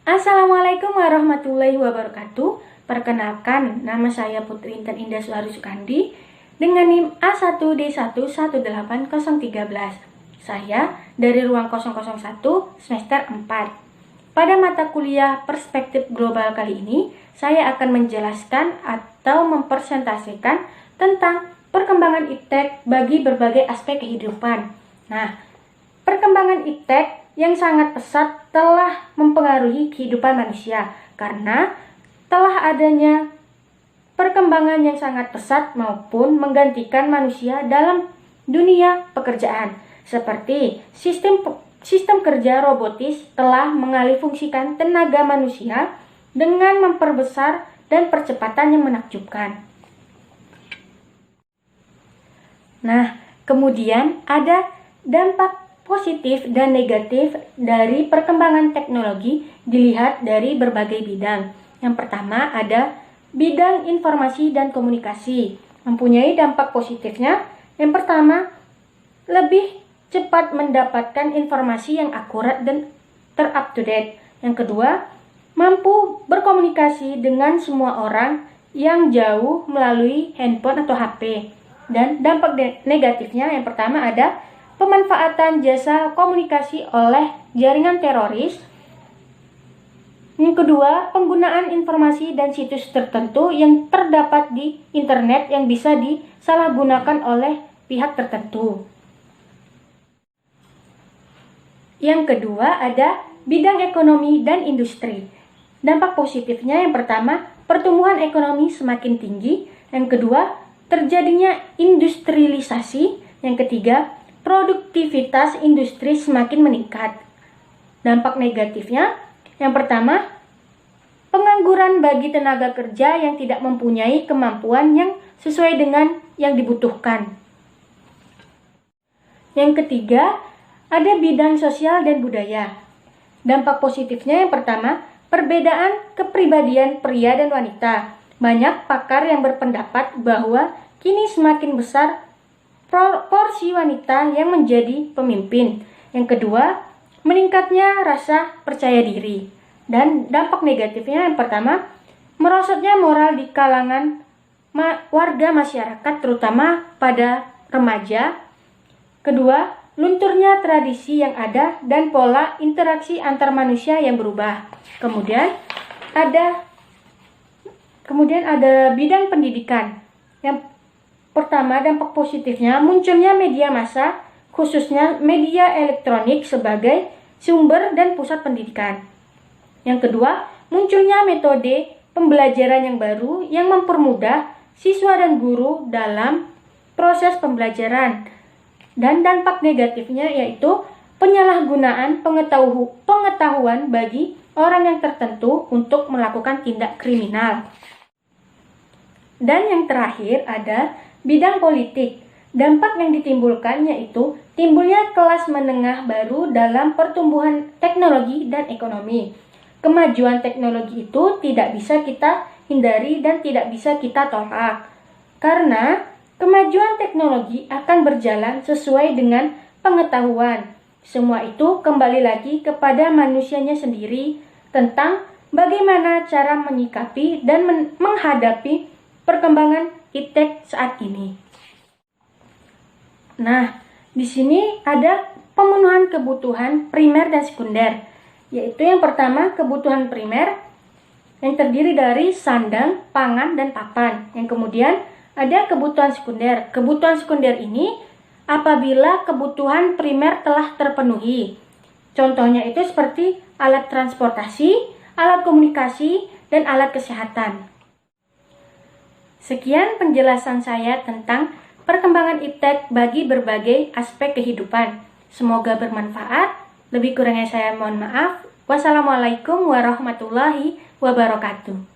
Assalamualaikum warahmatullahi wabarakatuh. Perkenalkan, nama saya Putri Intan Indah Suhari Sukandi dengan NIM A1D118013. Saya dari ruang 001 semester 4. Pada mata kuliah Perspektif Global kali ini, saya akan menjelaskan atau mempresentasikan tentang perkembangan iptek bagi berbagai aspek kehidupan. Nah, perkembangan iptek yang sangat pesat telah mempengaruhi kehidupan manusia karena telah adanya perkembangan yang sangat pesat maupun menggantikan manusia dalam dunia pekerjaan seperti sistem kerja robotis telah mengalihfungsikan tenaga manusia dengan memperbesar dan percepatan yang menakjubkan. Nah, kemudian ada dampak positif dan negatif dari perkembangan teknologi dilihat dari berbagai bidang. Yang pertama ada bidang informasi dan komunikasi. Mempunyai dampak positifnya, yang pertama lebih cepat mendapatkan informasi yang akurat dan ter-up-to-date. Yang kedua, mampu berkomunikasi dengan semua orang yang jauh melalui handphone atau HP. Dan dampak negatifnya yang pertama ada pemanfaatan jasa komunikasi oleh jaringan teroris. Yang kedua, penggunaan informasi dan situs tertentu yang terdapat di internet yang bisa disalahgunakan oleh pihak tertentu. Yang kedua, ada bidang ekonomi dan industri. Dampak positifnya yang pertama, pertumbuhan ekonomi semakin tinggi. Yang kedua, terjadinya industrialisasi. Yang ketiga, produktivitas industri semakin meningkat. Dampak negatifnya, yang pertama, pengangguran bagi tenaga kerja yang tidak mempunyai kemampuan yang sesuai dengan yang dibutuhkan. Yang ketiga, ada bidang sosial dan budaya. Dampak positifnya yang pertama, perbedaan kepribadian pria dan wanita. Banyak pakar yang berpendapat bahwa kini semakin besar porsi wanita yang menjadi pemimpin. Yang kedua, meningkatnya rasa percaya diri. Dan dampak negatifnya yang pertama, merosotnya moral di kalangan warga masyarakat terutama pada remaja. Kedua, lunturnya tradisi yang ada dan pola interaksi antar manusia yang berubah. Kemudian ada bidang pendidikan. Yang pertama, dampak positifnya munculnya media massa, khususnya media elektronik sebagai sumber dan pusat pendidikan. Yang kedua, munculnya metode pembelajaran yang baru yang mempermudah siswa dan guru dalam proses pembelajaran. Dan dampak negatifnya yaitu penyalahgunaan pengetahuan bagi orang yang tertentu untuk melakukan tindak kriminal. Dan yang terakhir ada bidang politik. Dampak yang ditimbulkan yaitu timbulnya kelas menengah baru dalam pertumbuhan teknologi dan ekonomi. Kemajuan teknologi itu tidak bisa kita hindari dan tidak bisa kita tolak. Karena kemajuan teknologi akan berjalan sesuai dengan pengetahuan. Semua itu kembali lagi kepada manusianya sendiri tentang bagaimana cara menyikapi dan menghadapi perkembangan iptek saat ini. Nah, di sini ada pemenuhan kebutuhan primer dan sekunder, yaitu yang pertama kebutuhan primer yang terdiri dari sandang, pangan, dan papan. Yang kemudian ada kebutuhan sekunder. Kebutuhan sekunder ini apabila kebutuhan primer telah terpenuhi. Contohnya itu seperti alat transportasi, alat komunikasi, dan alat kesehatan. Sekian penjelasan saya tentang perkembangan iptek bagi berbagai aspek kehidupan. Semoga bermanfaat. Lebih kurangnya saya mohon maaf. Wassalamualaikum warahmatullahi wabarakatuh.